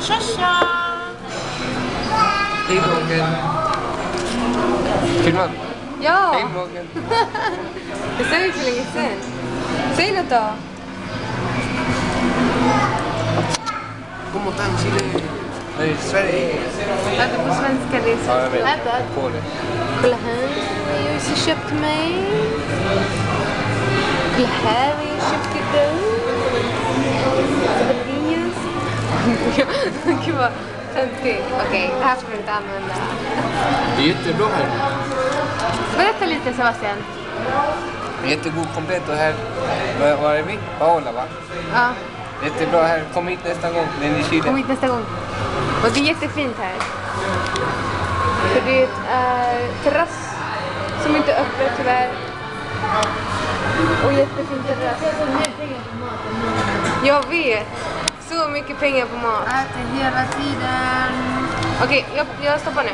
Tja! Hej vloggen. Filmar? Ja! Hej vloggen. Det sa vi för länge sedan. Säg något då. Kom mot den Chile. Nej, Sverige. Ja, det är på svenska det är så. Ja, jag vet. Äta. På det. Kolla här. Jag har just köpt mig. Kolla här vad jag köpte idag. Gud vad töntigt. Okej, det här ska vi inte använda. Det är jättebra här. Berätta lite Sebastian. Jättegod komplett och här. Var är vi? Paola va? Ja, Jättebra här. Kom hit nästa gång. Den är i Chile. kom hit nästa gång. Och det är jättefint här. För det är terrass som inte är öppen tyvärr. Och jättefin terrass. Jag vet. Så mycket pengar på mat. Äter hela tiden. Okej, jag stoppar nu.